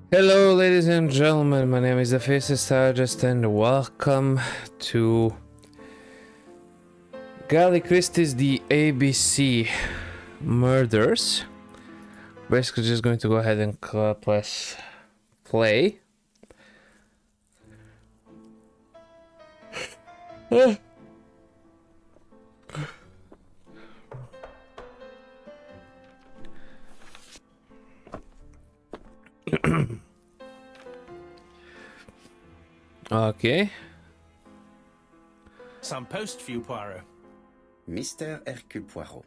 Hello, ladies and gentlemen. My name is the Faceless Digest, and welcome to Agatha Christie's The ABC Murders. Basically, just going to go ahead and press play. Okay. Some post for you, Poirot. Mr. Hercule Poirot,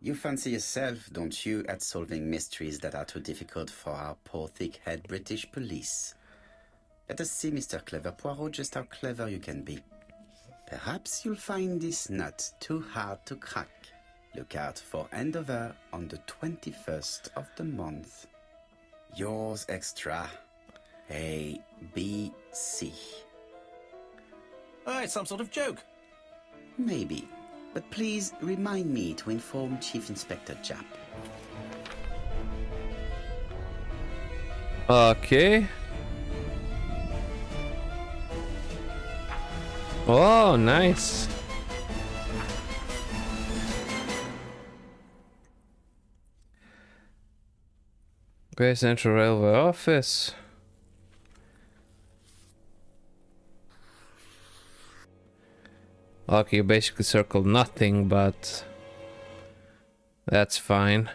you fancy yourself, don't you, at solving mysteries that are too difficult for our poor thick-head British police? Let us see, Mr. Clever Poirot, just how clever you can be. Perhaps you'll find this nut too hard to crack. Look out for Andover on the 21st of the month. Yours extra, A, B, C. Oh, it's some sort of joke. Maybe, but please remind me to inform Chief Inspector Japp. Okay. Oh, nice. Great Central Railway Office. Okay, you basically circled nothing, but that's fine.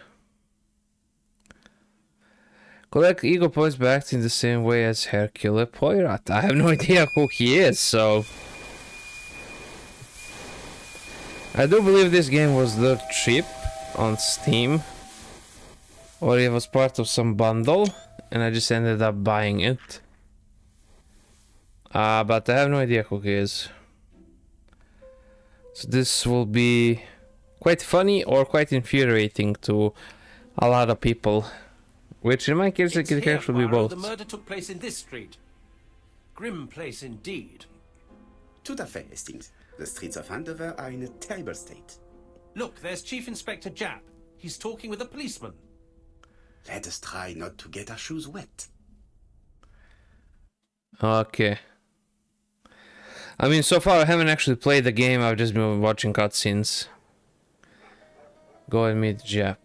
Collect Ego points by acting the same way as Hercule Poirot. I have no idea who he is, so I do believe this game was dirt cheap on Steam, or it was part of some bundle, and I just ended up buying it. But I have no idea who he is. So this will be quite funny or quite infuriating to a lot of people, which in my case it can actually be both. The murder took place in this street. Grim place indeed. Tout à fait, Hastings. The streets of Andover are in a terrible state. Look, there's Chief Inspector Japp. He's talking with a policeman. Let us try not to get our shoes wet. Okay. I mean, so far I haven't actually played the game, I've just been watching cutscenes. Go and meet Japp.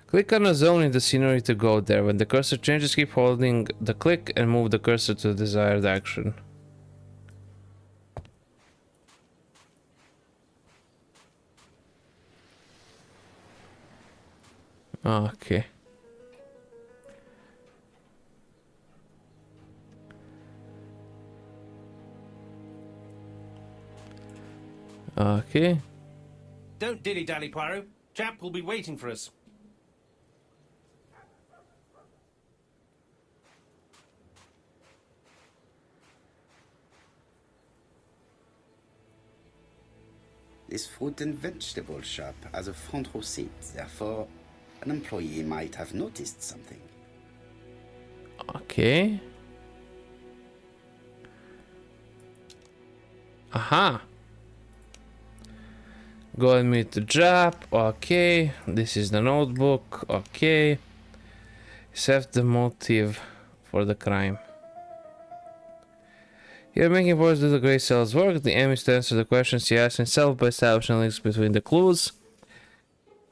Click on a zone in the scenery to go there. When the cursor changes, keep holding the click and move the cursor to the desired action. Okay. Okay. Don't dilly-dally, Poirot. Japp will be waiting for us. This fruit and vegetable shop has a front row seat, therefore an employee might have noticed something. Okay. Aha. Go and meet the Japp. Okay. This is the notebook. Okay. Set the motive for the crime. Here, making boys do the great sales work. The aim is to answer the questions he asks himself by establishing links between the clues.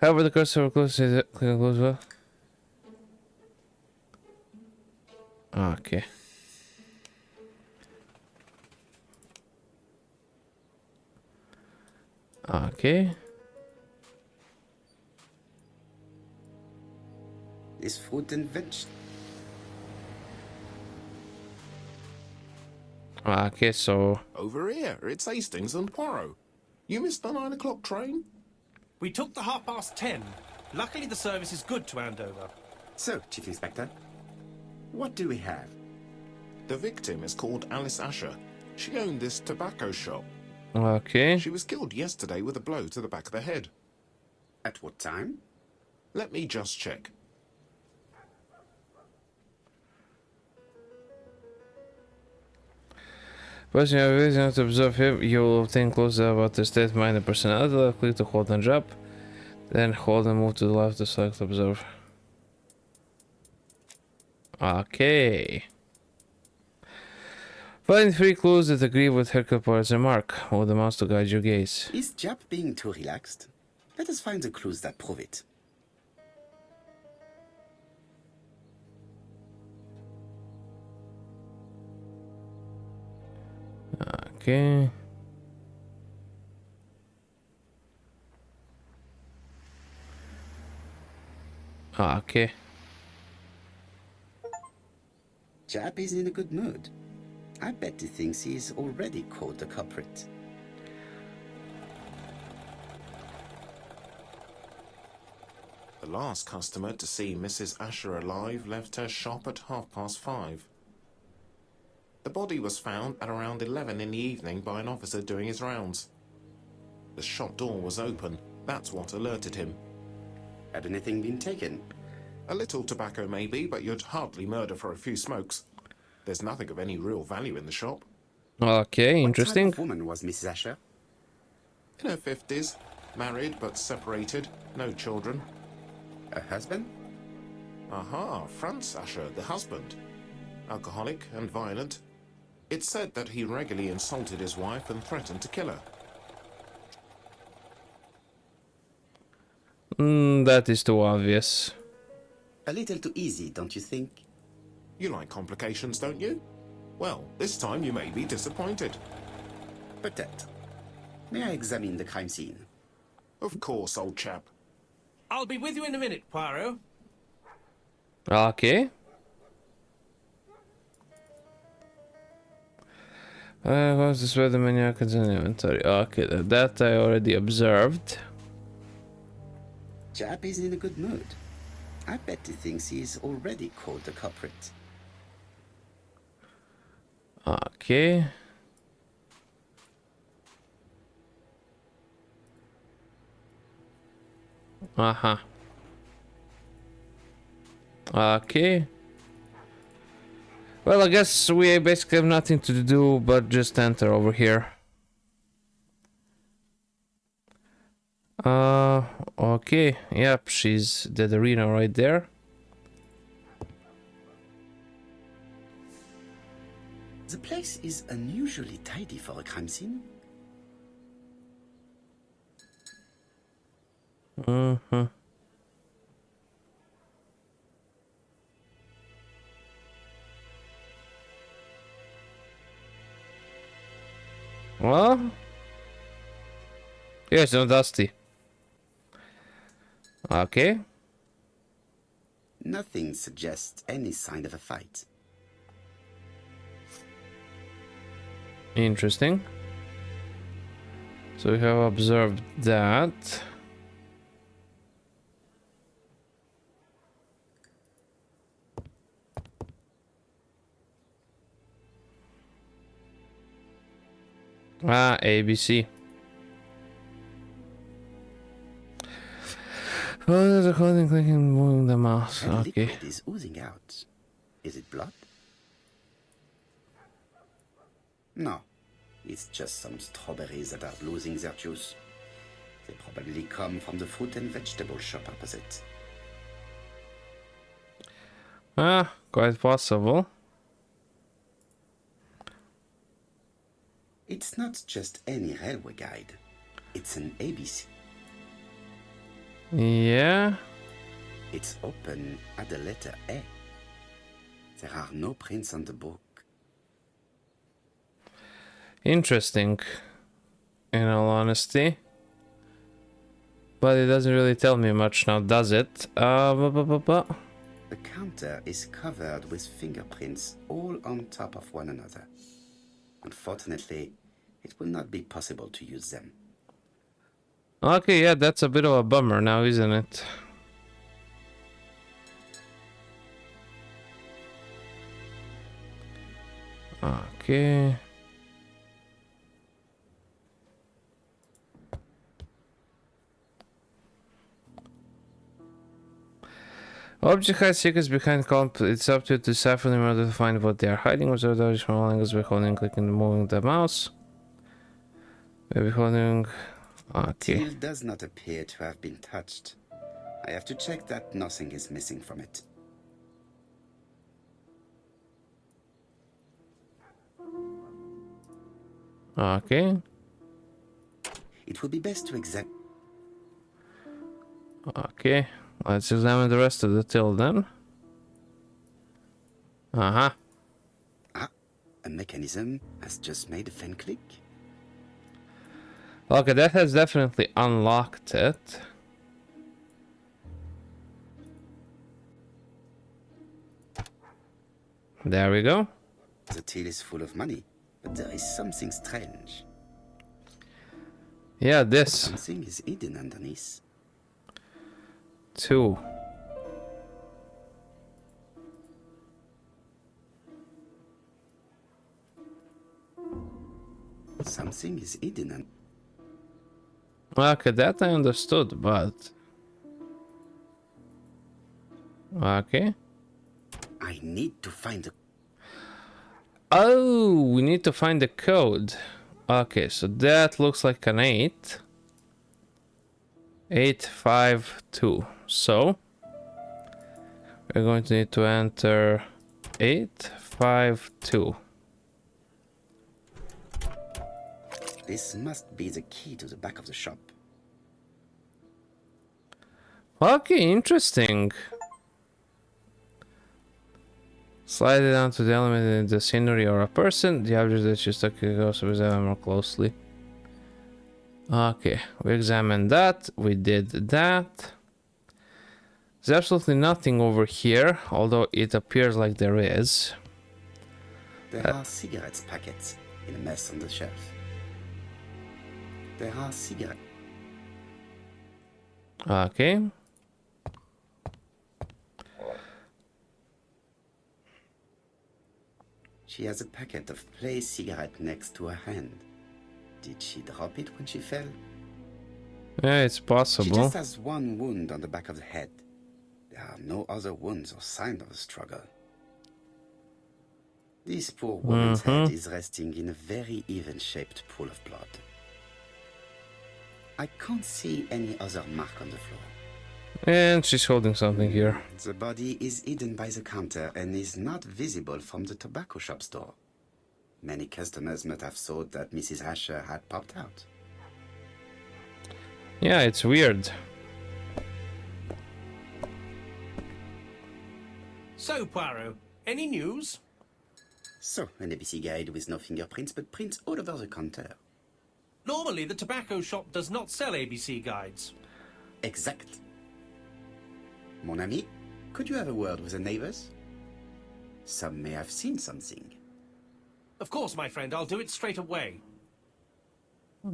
However, the cursor clues is clues well. Okay. Okay. This fruit and vegetable. Okay, so Over here, it's Hastings and Poirot. You missed the 9 o'clock train? We took the 10:30. Luckily, the service is good to Andover. So, Chief Inspector, what do we have? The victim is called Alice Asher. She owned this tobacco shop. okay. She was killed yesterday with a blow to the back of the head. At what time? Let me just check. First, you have reason to observe him. You will obtain clues about the state, mind, and personality. Click to hold and drop. Then hold and move to the left to select observe. Okay. Find 3 clues that agree with Hercule Poirot's remark. Hold the mouse to guide your gaze. Is Jap being too relaxed? Let us find the clues that prove it. Okay. Okay. Jap is in a good mood. I bet he thinks he's already caught the culprit. The last customer to see Mrs. Asher alive left her shop at 5:30. The body was found at around 11 in the evening by an officer doing his rounds. The shop door was open. That's what alerted him. Had anything been taken? A little tobacco maybe, but you'd hardly murder for a few smokes. There's nothing of any real value in the shop. Okay, interesting. What type of woman was Mrs. Asher? In her 50s, married but separated, no children. Her husband? Aha, Franz Asher, the husband. Alcoholic and violent. It's said that he regularly insulted his wife and threatened to kill her. That is too obvious. A little too easy, don't you think? You like complications, don't you? Well, this time you may be disappointed. Peut-être. May I examine the crime scene? Of course, old chap. I'll be with you in a minute, Poirot. Okay. What's this weather maniac in inventory? Okay, that I already observed. Jap is in a good mood. I bet he thinks he's already caught the culprit. Okay. Uh-huh. Okay. Well, I guess we basically have nothing to do but just enter over here. Okay. Yep, she's dead arena right there. The place is unusually tidy for a crime scene. Mm-hmm. Well, yeah, it's not dusty. Okay. Nothing suggests any sign of a fight. Interesting. So we have observed that. Ah, ABC. Oh, the coding clicking, moving the mouse. And Okay. liquid is oozing out. Is it blood? No. It's just some strawberries that are losing their juice. They probably come from the fruit and vegetable shop opposite. Ah, quite possible. It's not just any railway guide. It's an ABC. Yeah. It's open at the letter A. There are no prints on the book. Interesting. In all honesty. But it doesn't really tell me much now, does it? The counter is covered with fingerprints all on top of one another. Unfortunately, it will not be possible to use them. Okay, yeah, that's a bit of a bummer now, isn't it? Okay. Object hides secrets behind comp. It's up to you to decipher them in order to find what they are hiding. Observe the from all angles by holding, clicking, and moving the mouse. Maybe holding. Okay. Seal does not appear to have been touched. I have to check that nothing is missing from it. Okay. It would be best to examine. Okay. Let's examine the rest of the till then. Uh-huh. Ah, a mechanism has just made a fan click. Okay, that has definitely unlocked it. There we go. The till is full of money, but there is something strange. Yeah, this Something is hidden underneath. too. Something is hidden. Okay, that I understood, but... Okay. I need to find the. Oh, we need to find the code. Okay, so that looks like an 8. 852. So we're going to need to enter 852. This must be the key to the back of the shop. Okay, interesting. Slide it down to the element in the scenery or a person. The object that you stuck goes to examine more closely. Okay, we examined that. We did that. There's absolutely nothing over here, although it appears like there is. There are cigarettes packets in a mess on the shelf. There are cigarettes. Okay. She has a packet of play cigarette next to her hand. Did she drop it when she fell? Yeah, it's She possible. just has one wound on the back of the head. There are no other wounds or sign of a struggle. This poor woman's head is resting in a very even-shaped pool of blood. I can't see any other mark on the floor. And she's holding something here. The body is hidden by the counter and is not visible from the tobacco shop's door. Many customers might have thought that Mrs. Asher had popped out. Yeah, it's weird. So, Poirot, any news? So, an ABC guide with no fingerprints but prints all over the counter. Normally, the tobacco shop does not sell ABC guides. Exact. Mon ami, could you have a word with the neighbors? Some may have seen something. Of course, my friend, I'll do it straight away.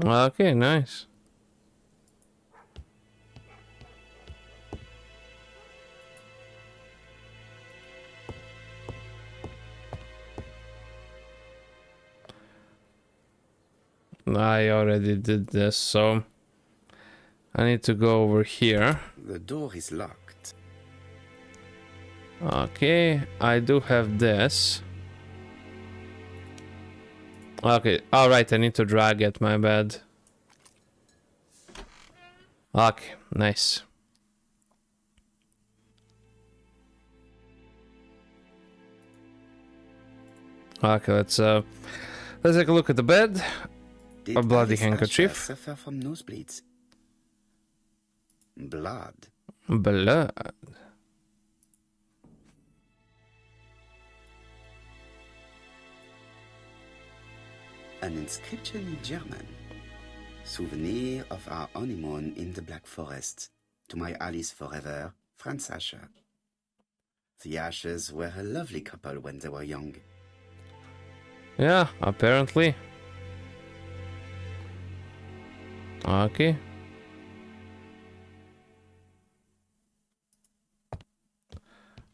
Okay, nice. I already did this, so I need to go over here. The door is locked. Okay, I do have this. Okay, alright, I need to drag it, my bad. Okay, nice. Okay, let's take a look at the bed. Did A bloody Alice Asher handkerchief. suffer from nosebleeds? Blood. Blood. An inscription in German. Souvenir of our honeymoon in the Black Forest. To my Alice forever, Franz Asher. The Ashers were a lovely couple when they were young. Yeah, apparently. Okay.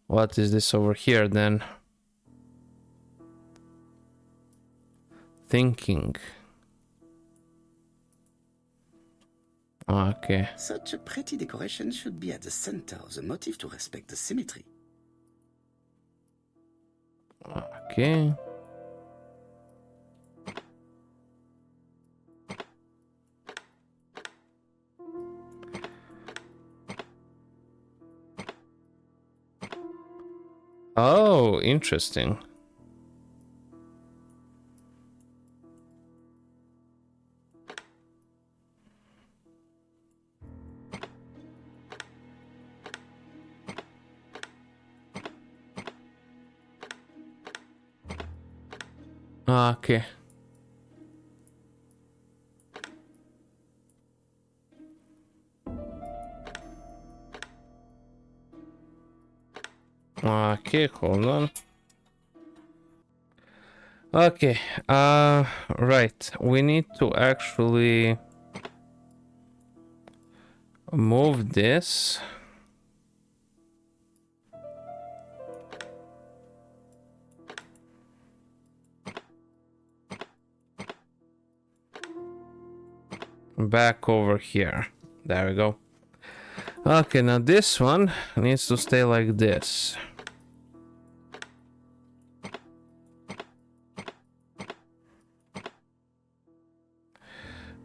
What is this over here then? Thinking. Okay. Such a pretty decoration should be at the center of the motif to respect the symmetry. Okay. Oh, interesting. Okay. Okay, hold on. Okay, right. We need to actually move this. Back over here. There we go. Okay, now this one needs to stay like this.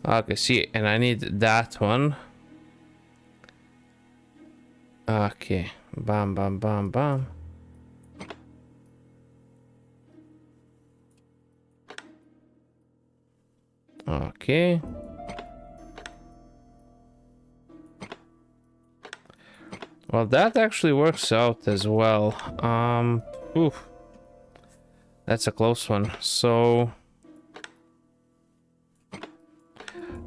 Okay, see, and I need that one. Okay, bam, bam, bam, bam. Okay. Well, that actually works out as well. Oof. That's a close one. So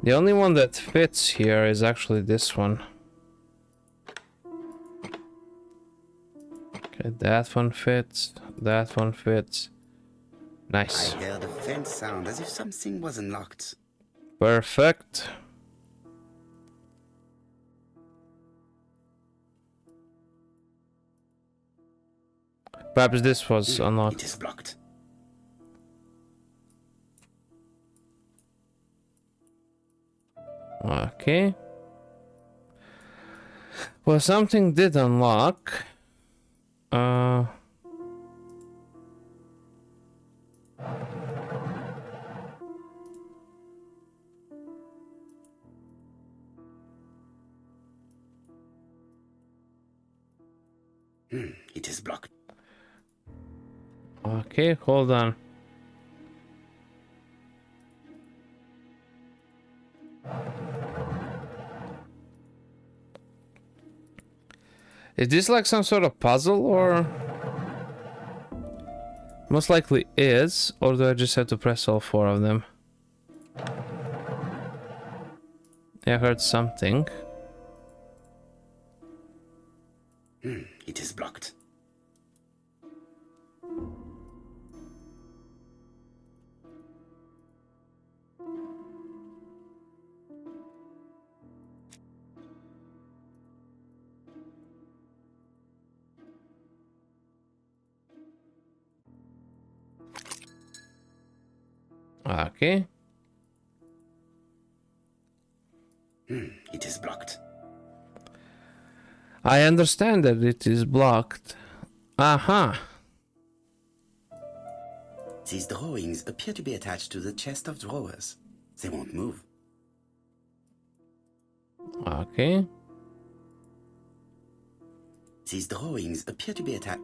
the only one that fits here is actually this one. Okay, that one fits. That one fits. Nice. I heard a faint sound as if something was unlocked. Perfect. Perhaps this was It unlocked. is blocked. Okay. Well, something did unlock. It is blocked. Okay, hold on. Is this like some sort of puzzle, or? Most likely is, or do I just have to press all 4 of them? I heard something. It is blocked. Okay. It is blocked. I understand that it is blocked. Aha. These drawings appear to be attached to the chest of drawers. They won't move. Okay. These drawings appear to be attached.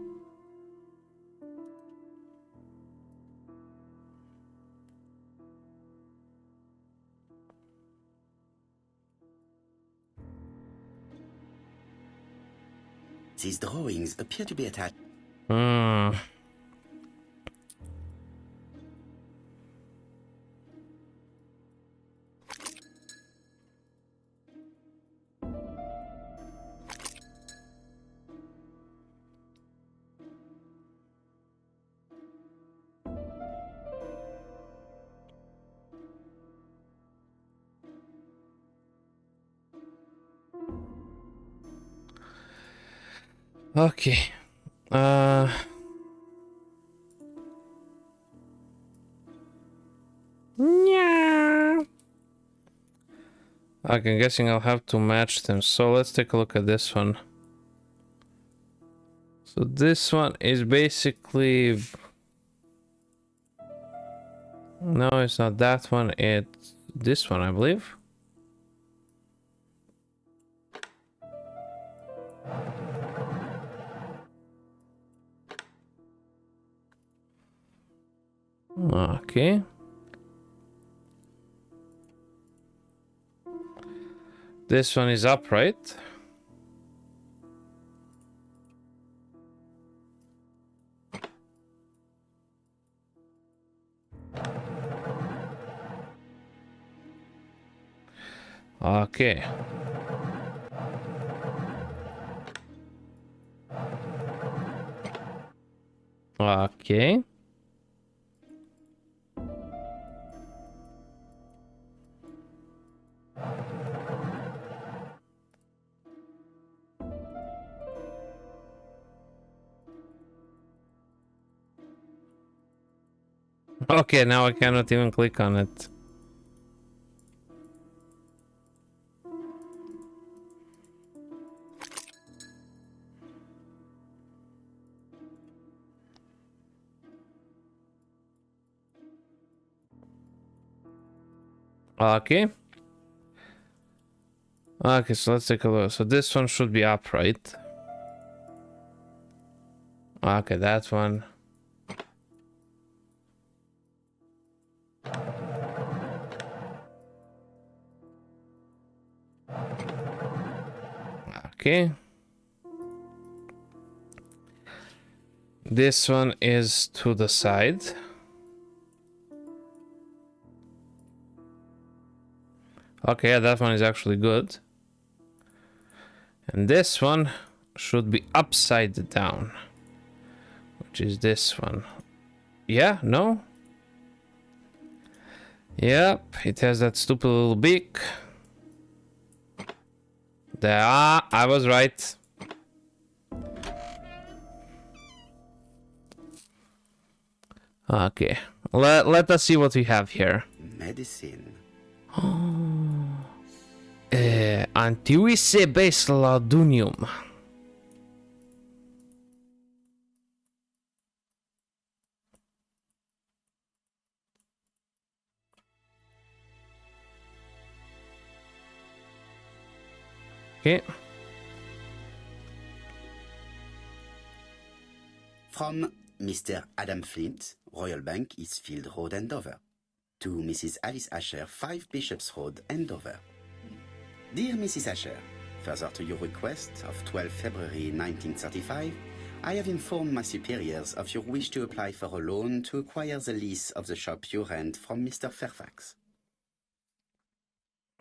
These drawings appear to be attached. Hmm. Okay. Yeah. Okay, I'm guessing I'll have to match them. So let's take a look at this one. So this one is basically... No, it's not that one. It's this one, I believe. Okay. This one is upright. Okay. Okay. Okay, now I cannot even click on it. Okay. Okay, so let's take a look. So this one should be up, right? Okay, that one. Okay. This one is to the side. Okay, yeah, that one is actually good. And this one should be upside down. Which is this one. Yeah, no? Yep, it has that stupid little beak. There, I was right. Okay, let us see what we have here. Medicine. Antivice-basladunium. Okay. From Mr. Adam Flint, Royal Bank, Eastfield Road, Andover. To Mrs. Alice Asher, 5 Bishops Road, Andover. Dear Mrs. Asher, further to your request of 12 February 1935, I have informed my superiors of your wish to apply for a loan to acquire the lease of the shop you rent from Mr. Fairfax.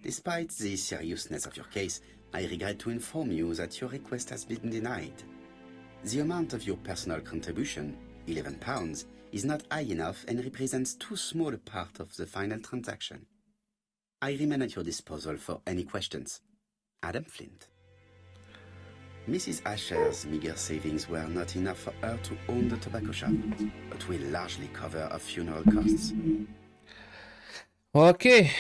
Despite the seriousness of your case, I regret to inform you that your request has been denied. The amount of your personal contribution, £11, is not high enough and represents too small a part of the final transaction. I remain at your disposal for any questions. Adam Flint. Mrs. Asher's meager savings were not enough for her to own the tobacco shop, but will largely cover her funeral costs. Okay,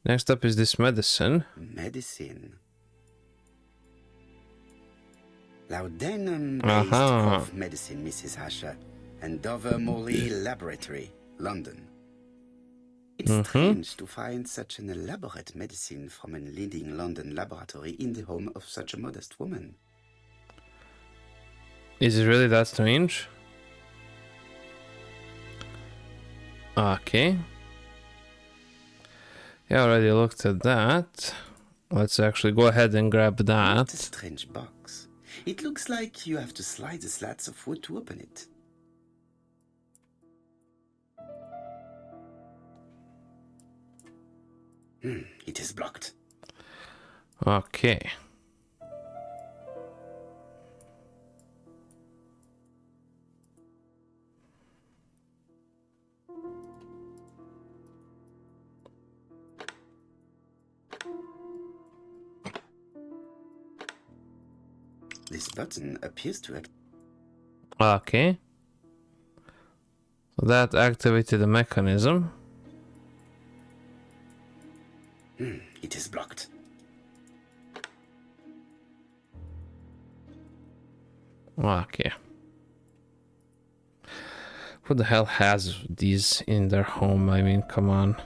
next up is this medicine. Medicine. Laudanum-based cough medicine, Mrs. Asher, and Dover Morley Laboratory, London. It's strange to find such an elaborate medicine from a leading London laboratory in the home of such a modest woman. Is it really that strange? Okay. Yeah, I already looked at that. Let's actually go ahead and grab What a that. strange box. It looks like you have to slide the slats of wood to open it. It is blocked. Okay. This button appears to act. Okay. So that activated the mechanism. It is blocked. Okay. Who the hell has these in their home? I mean, come on.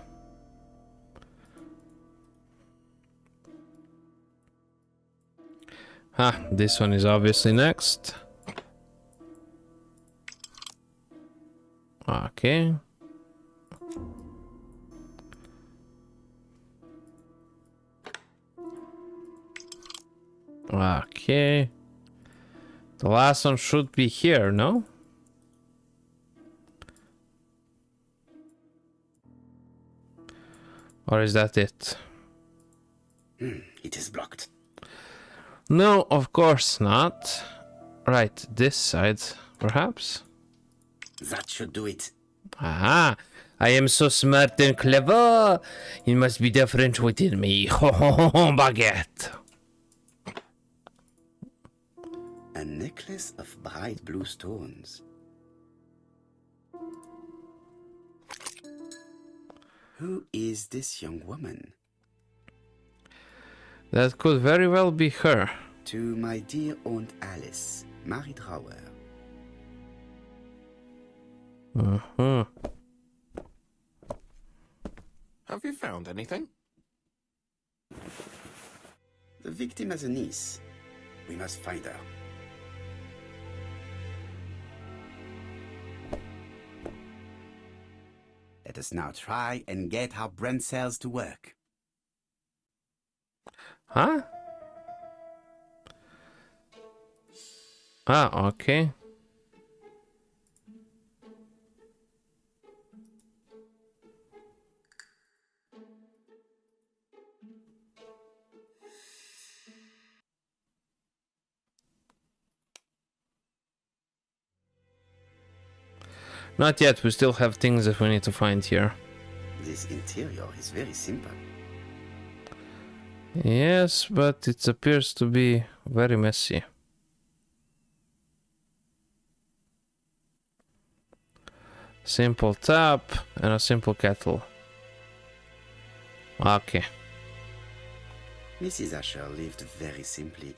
This one is obviously next. Okay. Okay. The last one should be here, no? Or is that it? It is blocked. No, of course not. Right, this side, perhaps? That should do it. Aha! I am so smart and clever! It must be different within me. Ho ho ho ho, baguette! A necklace of bright blue stones. Who is this young woman? That could very well be her. To my dear Aunt Alice, Mary Drower. Uh-huh. Have you found anything? The victim has a niece. We must find her. Let us now try and get our brain cells to work. Huh? Ah, okay. Not yet, we still have things that we need to find here. This interior is very simple. Yes, but it appears to be very messy. Simple tap and a simple kettle. Okay. Mrs. Asher lived very simply.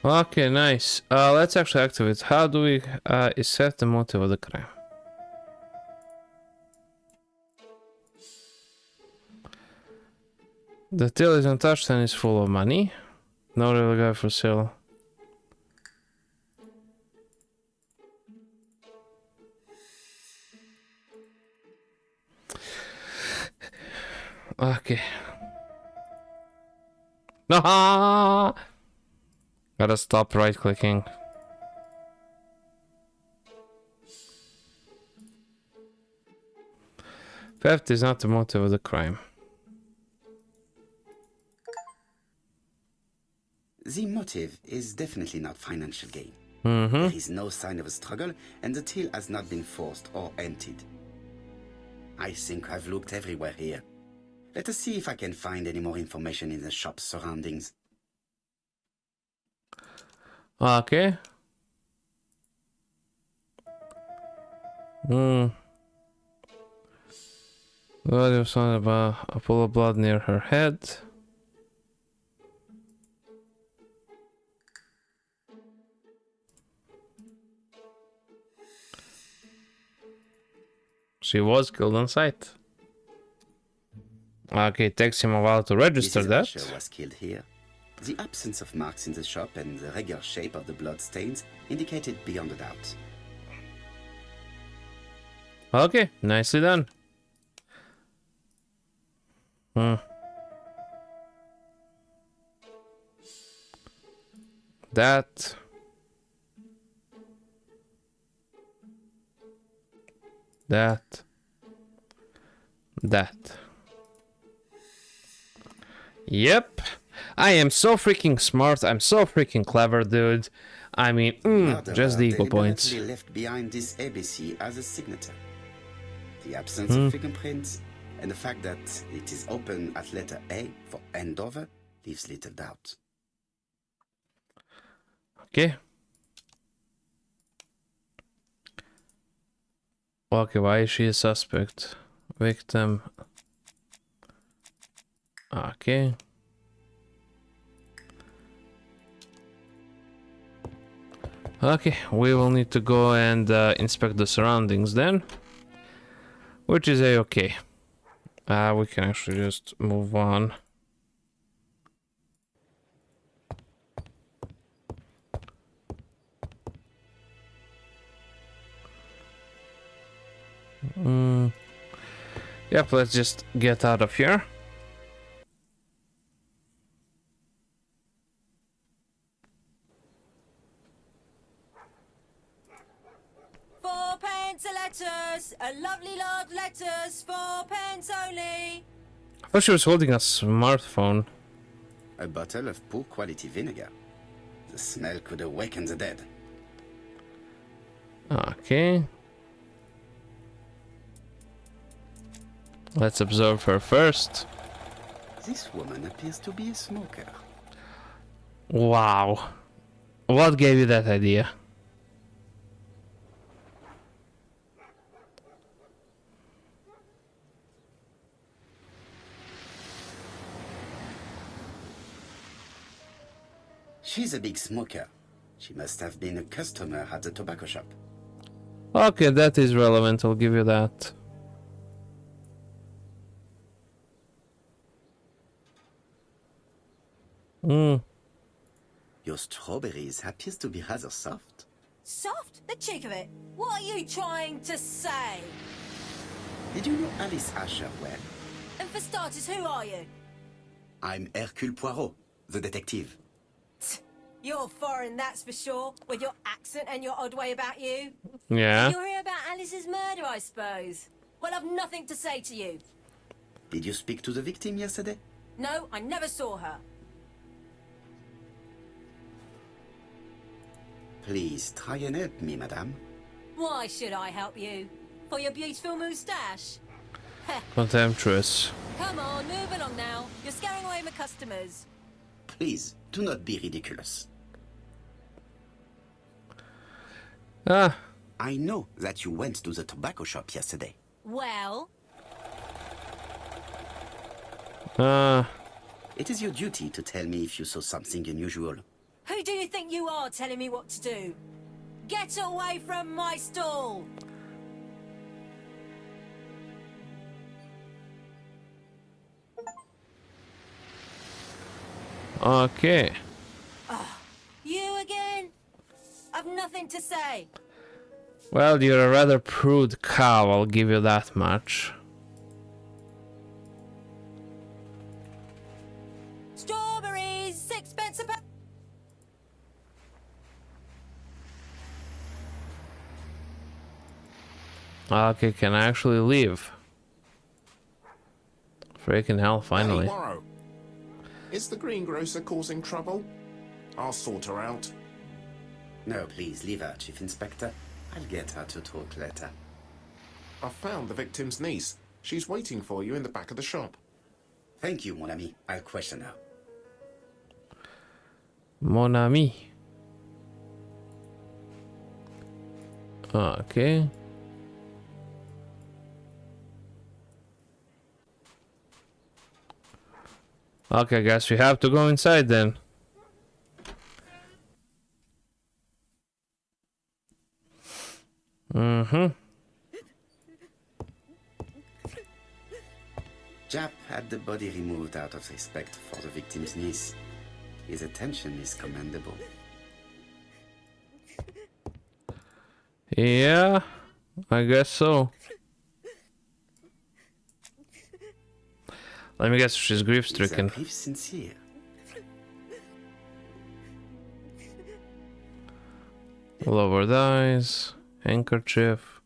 Okay, nice. Let's actually activate. How do we set the motive of the crime? The till is untouched and is full of money. No real guy for sale. Okay. No! Gotta stop right clicking. Theft is not the motive of the crime. The motive is definitely not financial gain. Mm-hmm. There is no sign of a struggle, and the till has not been forced or emptied. I think I've looked everywhere here. Let us see if I can find any more information in the shop's surroundings. Okay. Well, there was something about a pool of blood near her head. She was killed on sight. Okay, it takes him a while to register Mrs. that. Asher was killed here. The absence of marks in the shop and the regular shape of the blood stains indicated beyond a doubt. Okay, nicely done. That. That. Yep. I am so freaking smart. I'm so freaking clever, dude. I mean, just the ego points. Deliberately left behind this ABC as a signature. The absence of fingerprints and the fact that it is open at letter A for Andover leaves little doubt. Okay. Okay, why is she a suspect? Victim. Okay. Okay, we will need to go and inspect the surroundings then. Which is a-okay. We can actually just move on. Yep, let's just get out of here. £4 a letters, a lovely large letters, £4 only. I thought she was holding a smartphone. A bottle of poor quality vinegar. The smell could awaken the dead. Okay. Let's observe her first. This woman appears to be a smoker. Wow. What gave you that idea? She's a big smoker. She must have been a customer at the tobacco shop. Okay, that is relevant, I'll give you that. Your strawberries appears to be rather soft. Soft? The cheek of it. What are you trying to say? Did you know Alice Asher well? And for starters, who are you? I'm Hercule Poirot, the detective. You're foreign, that's for sure, with your accent and your odd way about you. Yeah. You're here about Alice's murder, I suppose. Well, I've nothing to say to you. Did you speak to the victim yesterday? No, I never saw her. Please try and help me, madame. Why should I help you? For your beautiful moustache? Contemptuous. Come on, move along now. You're scaring away my customers. Please, do not be ridiculous. Ah, I know that you went to the tobacco shop yesterday. Well, It is your duty to tell me if you saw something unusual. who do you think you are telling me what to do? Get away from my stall! okay. You again? I've nothing to say. Well, you're a rather prude cow, I'll give you that much. Strawberries, 6 pence a pound. Okay, can I actually leave? Freaking hell, finally. Hey, Poirot. Is the greengrocer causing trouble? I'll sort her out. No, please, leave her, Chief Inspector. I'll get her to talk later. I found the victim's niece. She's waiting for you in the back of the shop. Thank you, mon ami. I'll question her. Mon ami. Okay. Okay, guess we have to go inside then. Jap had the body removed out of respect for the victim's niece. His attention is commendable. Yeah, I guess so. Let me guess, she's Is grief-stricken. that grief sincere? Lowered eyes, handkerchief.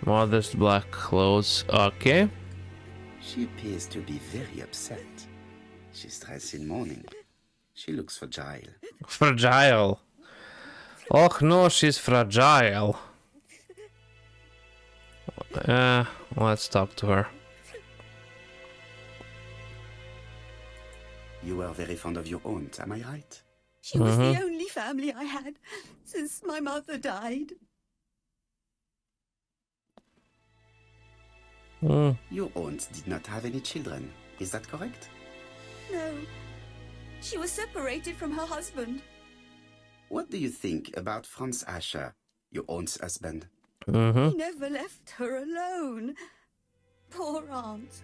Modest black clothes. Okay. She appears to be very upset. She's dressed in mourning. She looks fragile. Fragile. Oh no, she's fragile. Let's talk to her. You were very fond of your aunt, am I right? She was the only family I had since my mother died. Your aunt did not have any children, is that correct? No, she was separated from her husband. What do you think about Franz Asher, your aunt's husband? He never left her alone. Poor aunt.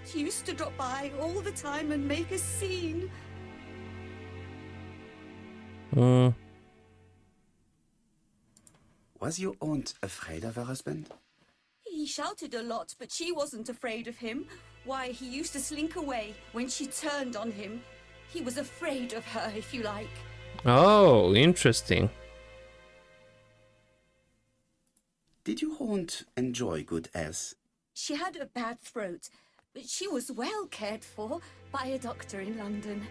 She used to drop by all the time and make a scene. Hmm. Was your aunt afraid of her husband? He shouted a lot, but she wasn't afraid of him. Why, he used to slink away when she turned on him. He was afraid of her, if you like. Oh, interesting. Did your aunt enjoy good health? She had a bad throat, but she was well cared for by a doctor in London.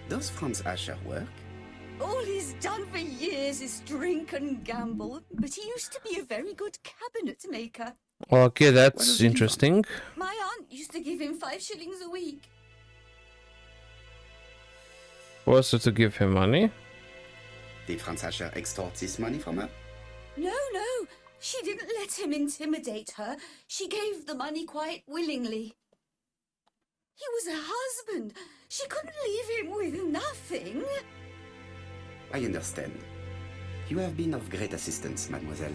Does Franz Asher work? All he's done for years is drink and gamble, but he used to be a very good cabinet maker. Okay, What that's does he want? interesting. My aunt used to give him 5 shillings a week. Was it to give him money? Did Franz Asher extort this money from her? No, no, she didn't let him intimidate her. She gave the money quite willingly. He was her husband. She couldn't leave him with nothing. I understand. You have been of great assistance, mademoiselle.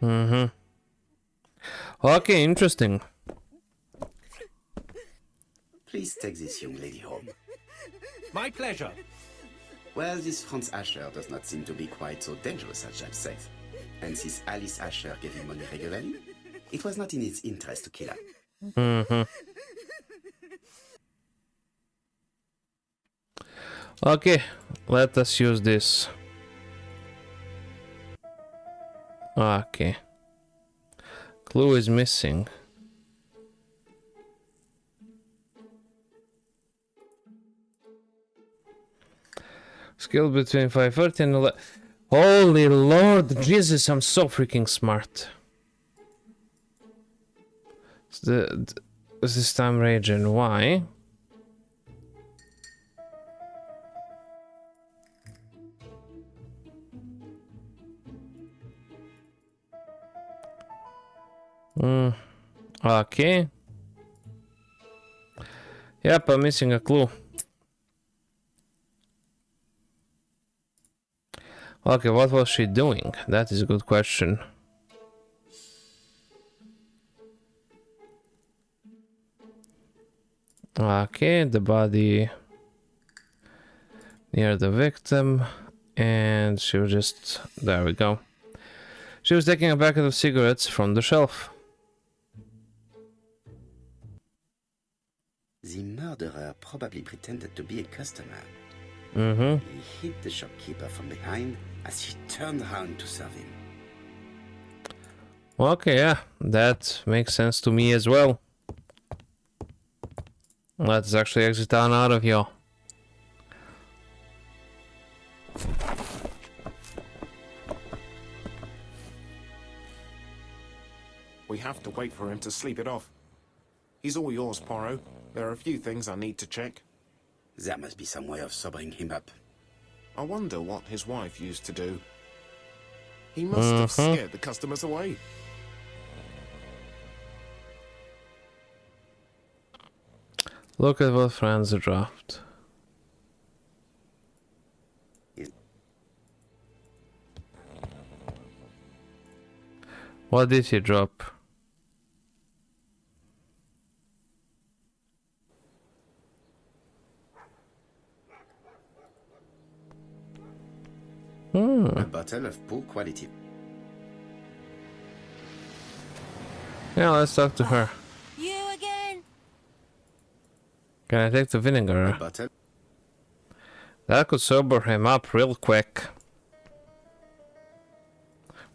Mm-hmm. Okay, interesting. Please take this young lady home. My pleasure. Well, this Franz Asher does not seem to be quite so dangerous as Jack says. And since Alice Asher gave him money regularly, it was not in his interest to kill her. Mm-hmm. Okay, let us use this. Okay. Clue is missing. Skill between 530 and 11. Holy Lord Jesus, I'm so freaking smart. This time raging. Why? Okay. Yep, I'm missing a clue. Okay, what was she doing? That is a good question. Okay, the body near the victim, and she was just... there we go. She was taking a packet of cigarettes from the shelf. The murderer probably pretended to be a customer. Mm-hmm. He hit the shopkeeper from behind as he turned around to serve him. Okay, yeah, that makes sense to me as well. Let's actually exit on out of here. We have to wait for him to sleep it off. He's all yours, Poirot. There are a few things I need to check. There must be some way of sobering him up. I wonder what his wife used to do. He must have scared the customers away. Look at what Franz dropped. What did he drop? A bottle of poor quality. Yeah, let's talk to her. You again? Can I take the A vinegar? bottle. That could sober him up real quick.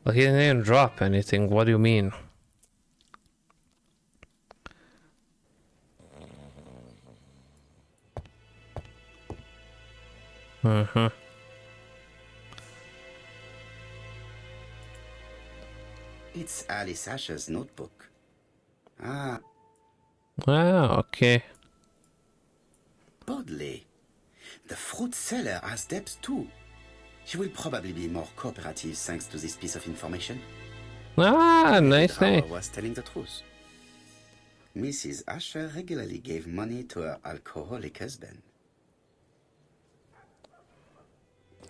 But he didn't even drop anything. What do you mean? Mm-hmm. It's Alice Asher's notebook. Ah, Ah, okay. Bodley. The fruit seller has debts too. She will probably be more cooperative thanks to this piece of information. Ah, nice The name. drawer was telling the truth. Mrs. Asher regularly gave money to her alcoholic husband.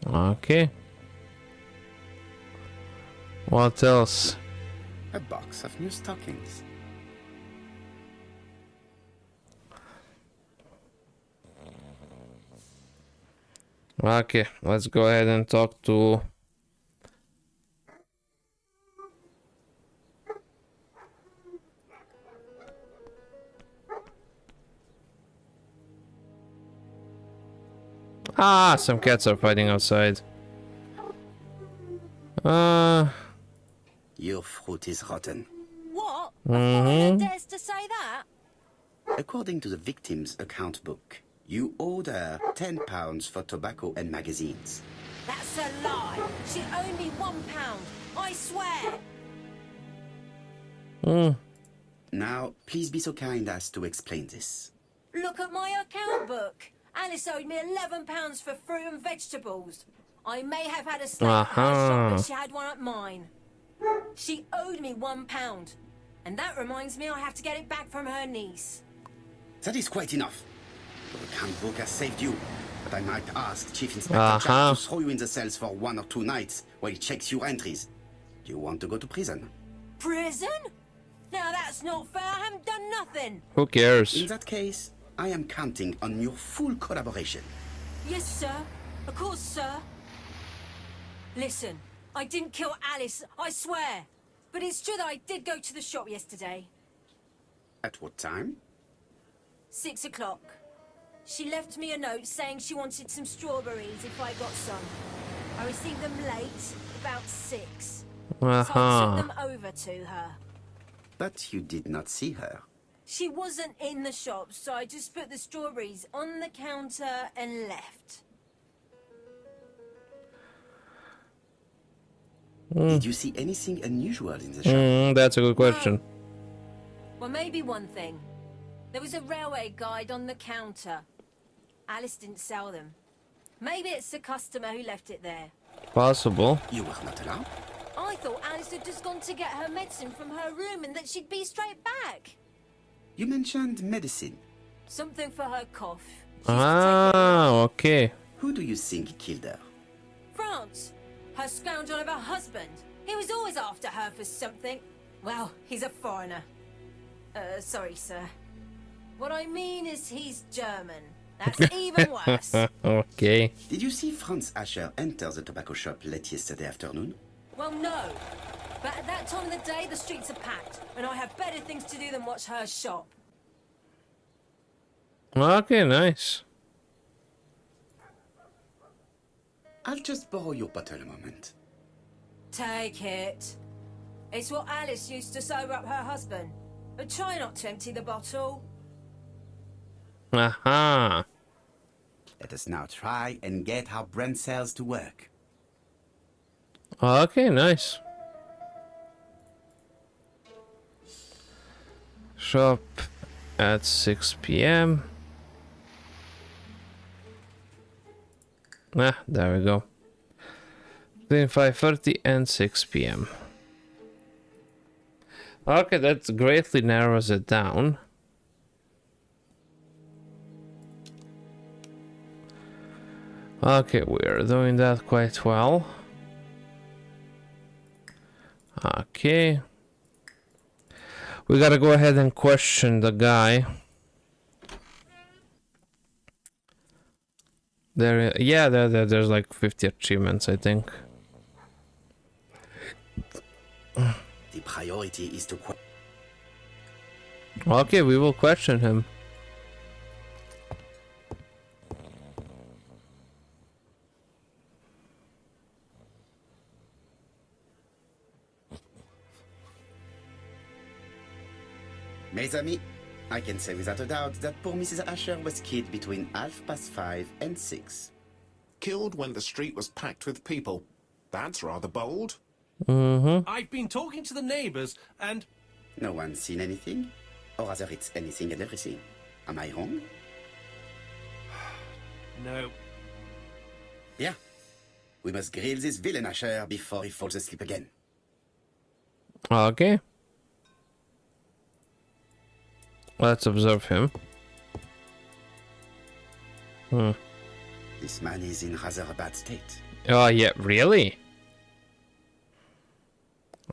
Okay. What else? A box of new stockings. Okay, let's go ahead and talk to... Ah, some cats are fighting outside. Your fruit is rotten. What? A foreigner dares to say that? According to the victim's account book, you owed her £10 for tobacco and magazines. That's a lie. She owed me £1. I swear. Now, please be so kind as to explain this. Look at my account book. Alice owed me £11 for fruit and vegetables. I may have had a slave at her shop, but she had one at mine. She owed me £1. And that reminds me I have to get it back from her niece. That is quite enough. Your account book has saved you, but I might ask Chief Inspector Jack to throw you in the cells for 1 or 2 nights while he checks your entries. Do you want to go to prison? Prison? Now that's not fair. I haven't done nothing. Who cares? In that case, I am counting on your full collaboration. Yes, sir. Of course, sir. Listen, I didn't kill Alice, I swear. But it's true that I did go to the shop yesterday. At what time? 6 o'clock. She left me a note saying she wanted some strawberries if I got some. I received them late, about 6. So I took them over to her. But you did not see her. She wasn't in the shop, so I just put the strawberries on the counter and left. Did you see anything unusual in the shop? That's a good question. Well, maybe one thing. There was a railway guide on the counter. Alice didn't sell them. Maybe it's the customer who left it there. Possible. You were not allowed? I thought Alice had just gone to get her medicine from her room and that she'd be straight back. You mentioned medicine. Something for her cough. She used to take it. Okay. Who do you think killed her? France. Her scoundrel of a husband. He was always after her for something. Well, he's a foreigner. Sorry, sir. What I mean is he's German. That's even worse. Okay. Did you see Franz Asher enter the tobacco shop late yesterday afternoon? Well, no. But at that time of the day, the streets are packed, and I have better things to do than watch her shop. Okay, nice. I'll just borrow your bottle a moment. Take it. It's what Alice used to sober up her husband. But try not to empty the bottle. Aha. Let us now try and get our brain cells to work. Okay, nice. Shop at 6 p.m. Ah, there we go. Between 5:30 and 6 p.m. Okay, that greatly narrows it down. Okay, we're doing that quite well. Okay. We gotta go ahead and question the guy. There's like 50 achievements, I think. The priority is to... Okay, we will question him. Mes amis, I can say without a doubt that poor Mrs. Asher was killed between 5:30 and 6. Killed when the street was packed with people. That's rather bold. I've been talking to the neighbours, and No one's seen anything? Or rather, it's anything and everything. Am I wrong? no. Yeah. We must grill this villain Asher before he falls asleep again. Okay. Let's observe him. This man is in rather a bad state. Oh, yeah, really?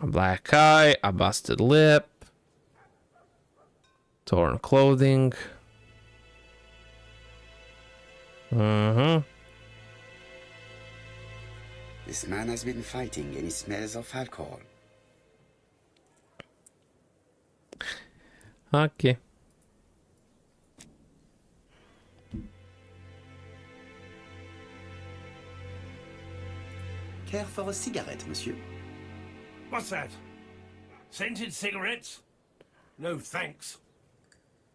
A black eye, a busted lip, torn clothing. This man has been fighting and he smells of alcohol. Okay. Care for a cigarette, monsieur? What's that? Scented cigarettes? No thanks.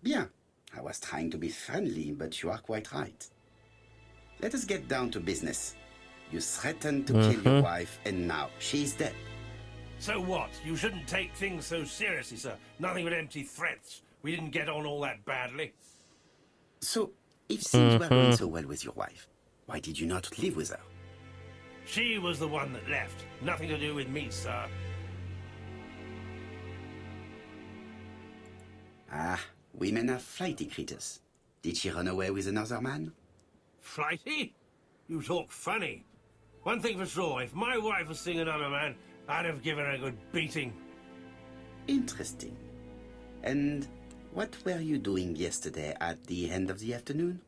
Bien. I was trying to be friendly, but you are quite right. Let us get down to business. You threatened to kill your wife, and now she's dead. So what? You shouldn't take things so seriously, sir. Nothing but empty threats. We didn't get on all that badly. So, if things were going so well with your wife, why did you not live with her? She was the one that left. Nothing to do with me, sir. Ah, women are flighty creatures. Did she run away with another man? Flighty? You talk funny. One thing for sure, if my wife was seeing another man, I'd have given her a good beating. Interesting. And what were you doing yesterday at the end of the afternoon?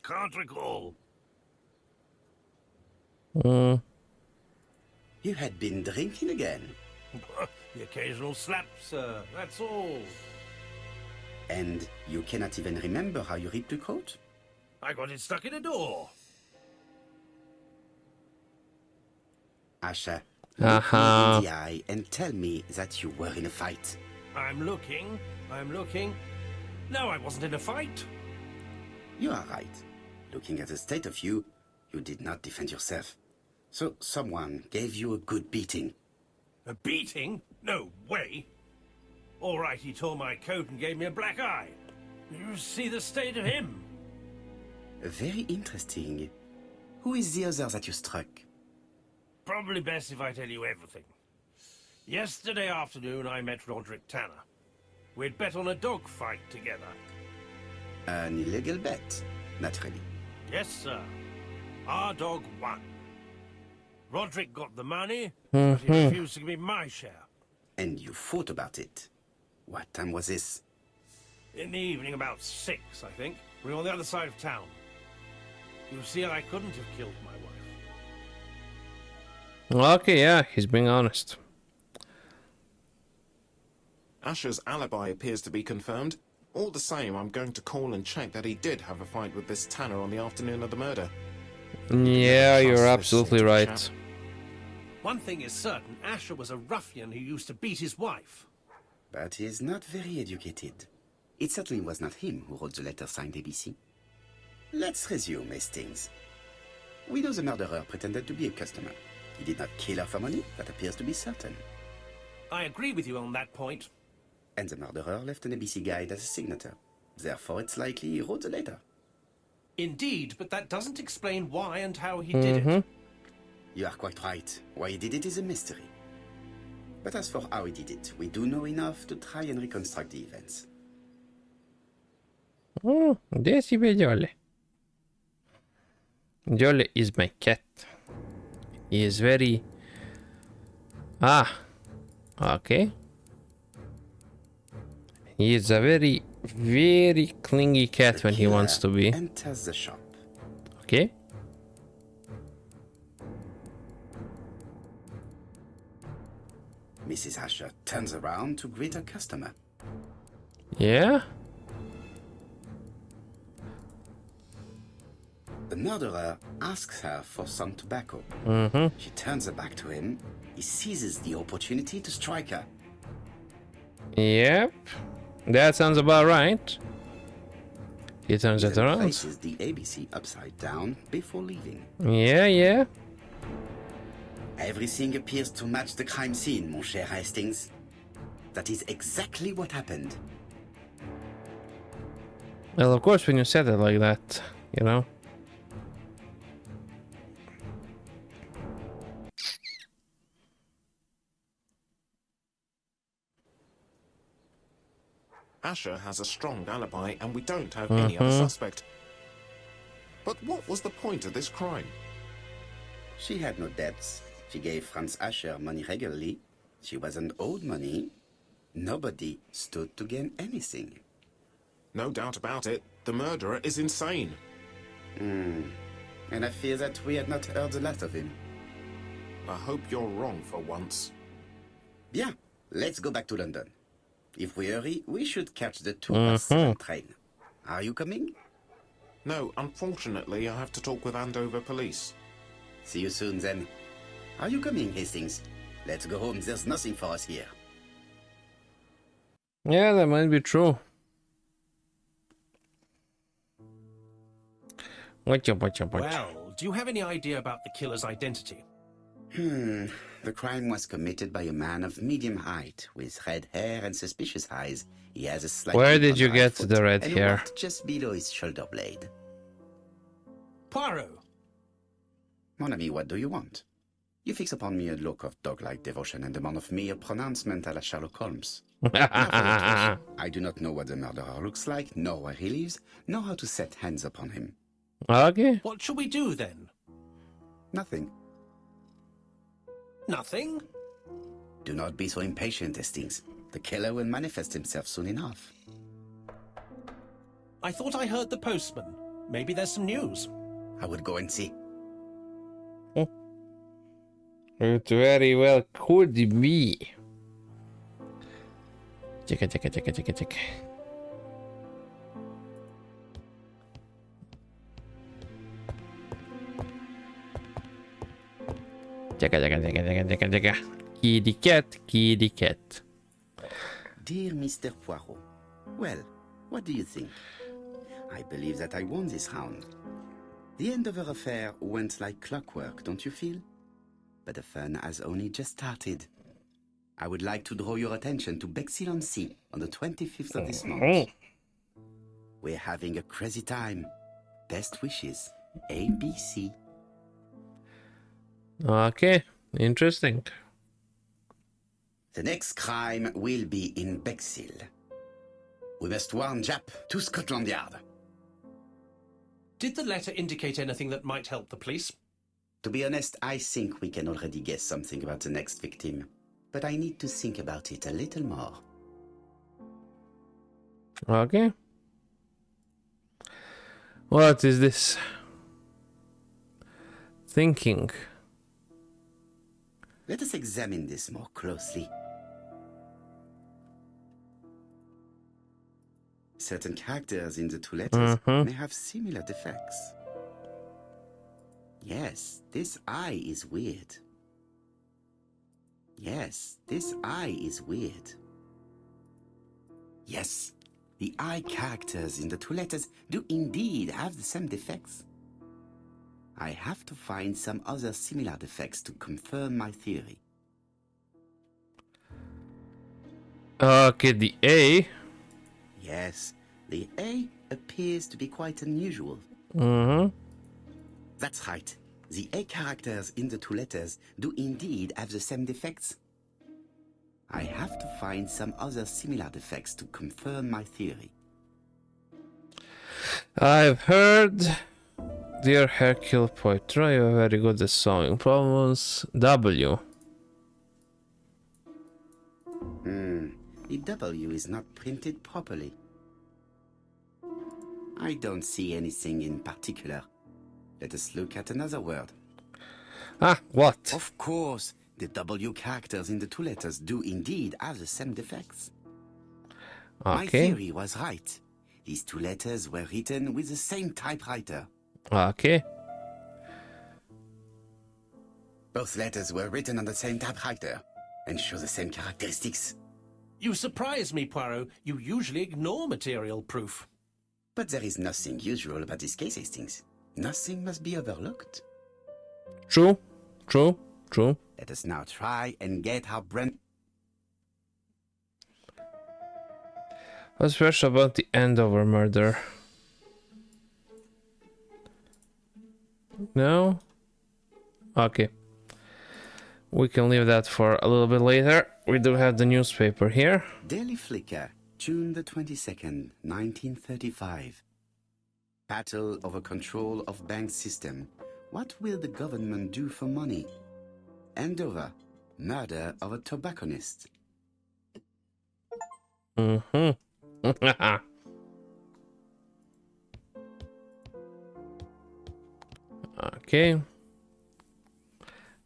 Can't recall. You had been drinking again. The occasional slap, sir. That's all. And you cannot even remember how you ripped the coat? I got it stuck in a door. Asha, look me in the eye and tell me that you were in a fight. I'm looking. No, I wasn't in a fight. You are right. Looking at the state of you, you did not defend yourself. So someone gave you a good beating. A beating? No way. All right, he tore my coat and gave me a black eye. You see the state of him? Very interesting. Who is the other that you struck? Probably best if I tell you everything. Yesterday afternoon, I met Roderick Tanner. We'd bet on a dog fight together. An illegal bet, naturally. Yes, sir. Our dog won. Roderick got the money, but he refused to give me my share. And you fought about it. What time was this? In the evening, about 6, I think. We were on the other side of town. You see, I couldn't have killed my wife. Okay, yeah, he's being honest. Asher's alibi appears to be confirmed. All the same, I'm going to call and check that he did have a fight with this Tanner on the afternoon of the murder. Yeah, Trust you're this absolutely sort of right. chap. One thing is certain, Asher was a ruffian who used to beat his wife. But he is not very educated. It certainly was not him who wrote the letter signed ABC. Let's resume, Hastings. We know the murderer pretended to be a customer. He did not kill her for money, that appears to be certain. I agree with you on that point. And the murderer left an ABC guide as a signature. Therefore, it's likely he wrote the letter. Indeed, but that doesn't explain why and how he did it. You are quite right. Why he did it is a mystery. But as for how he did it, we do know enough to try and reconstruct the events. Oh, there see Jolly. Jolly is my cat. He is very... okay. He is a very, very clingy cat The when he killer wants to be. enters the shop. Okay. Mrs. Asher turns around to greet her customer. Yeah. The murderer asks her for some tobacco. She turns her back to him. He seizes the opportunity to strike her. Yep. That sounds about right. He turns it Then around. places the ABC upside down before leaving. Yeah, yeah. Everything appears to match the crime scene, mon cher Hastings. That is exactly what happened. Well, of course, when you said it like that, you know. Asher has a strong alibi and we don't have any other suspect. But what was the point of this crime? She had no debts. She gave Franz Asher money regularly. She wasn't owed money. Nobody stood to gain anything. No doubt about it, the murderer is insane. And I fear that we had not heard the last of him. I hope you're wrong for once. Bien, let's go back to London. If we hurry, we should catch the 2:07 train. Are you coming? No, unfortunately, I have to talk with Andover Police. See you soon then. Are you coming, Hastings? Let's go home, there's nothing for us here. Yeah, that might be true. Watcha. Well, do you have any idea about the killer's identity? The crime was committed by a man of medium height, with red hair and suspicious eyes. He has a slight Where dip did on you right get foot the red and a hair? wart just below his shoulder blade. Poirot! Mon ami, what do you want? You fix upon me a look of dog-like devotion and demand of me a pronouncement à la Sherlock Holmes. Now for the truth, I do not know what the murderer looks like, nor where he lives, nor how to set hands upon him. Okay. What shall we do then? Nothing. Nothing? Do not be so impatient, Hastings. The killer will manifest himself soon enough. I thought I heard the postman. Maybe there's some news. I would go and see. It very well could be. Check. Check. Kitty cat. Dear Mr. Poirot, well, what do you think? I believe that I won this round. The Andover affair went like clockwork, don't you feel? But the fun has only just started. I would like to draw your attention to Bexhill-on-Sea on the 25th of this month. We're having a crazy time. Best wishes, ABC. Okay, interesting. The next crime will be in Bexhill. We must warn Jap to Scotland Yard. Did the letter indicate anything that might help the police? To be honest, I think we can already guess something about the next victim. But I need to think about it a little more. Okay. What is this? Thinking. Let us examine this more closely. Certain characters in the two letters may have similar defects. Yes, this eye is weird. Yes, this eye is weird. Yes, the eye characters in the two letters do indeed have the same defects. I have to find some other similar defects to confirm my theory. Okay, the A. Yes, the A appears to be quite unusual. That's right. The A characters in the two letters do indeed have the same defects. I have to find some other similar defects to confirm my theory. I've heard. Dear Hercule Poirot, you are very good at solving problems. W. The W is not printed properly. I don't see anything in particular. Let us look at another word. Ah, what? Of course, the W characters in the two letters do indeed have the same defects. My Okay. theory was right. These two letters were written with the same typewriter. Okay. Both letters were written on the same typewriter and show the same characteristics. You surprise me, Poirot. You usually ignore material proof. But there is nothing usual about this case, Hastings. Nothing must be overlooked. True. Let us now try and get our brain... What's special about the Andover murder? No? Okay. We can leave that for a little bit later. We do have the newspaper here. Daily Flicker, June the 22nd, 1935. Battle over control of bank system. What will the government do for money? Andover, murder of a tobacconist. Okay.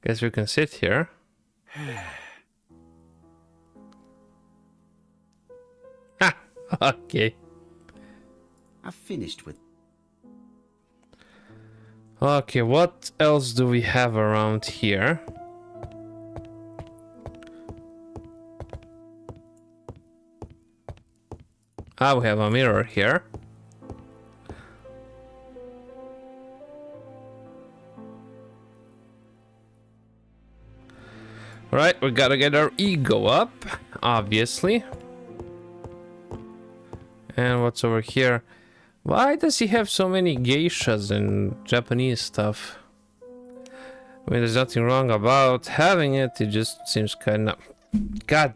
Guess we can sit here. Ah, okay. I've finished with... Okay, what else do we have around here? Ah, we have a mirror here. Right, we gotta get our ego up, obviously. And what's over here? Why does he have so many geishas and Japanese stuff? I mean, there's nothing wrong about having it, it just seems kind of... God!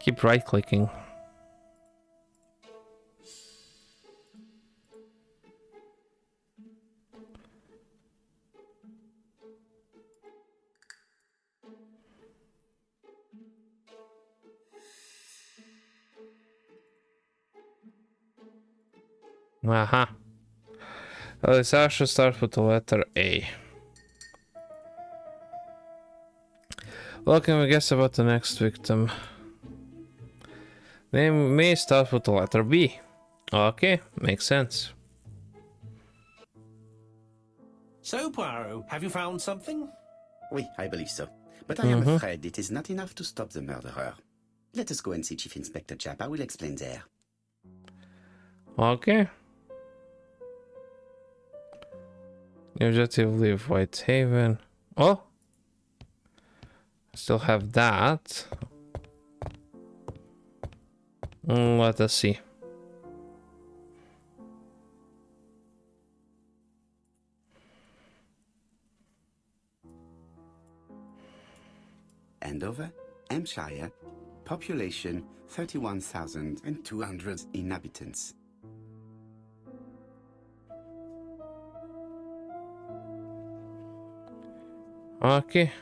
Keep right-clicking. Aha. This should start with the letter A. What can we guess about the next victim? Name may start with the letter B. Okay, makes sense. So, Poirot, have you found something? Oui, I believe so. But I am afraid it is not enough to stop the murderer. Let us go and see Chief Inspector Japp. I will explain there. Okay. New objective, leave Whitehaven. Oh! Still have that. Let us see. Andover, Hampshire, population 31,200 inhabitants. Okay.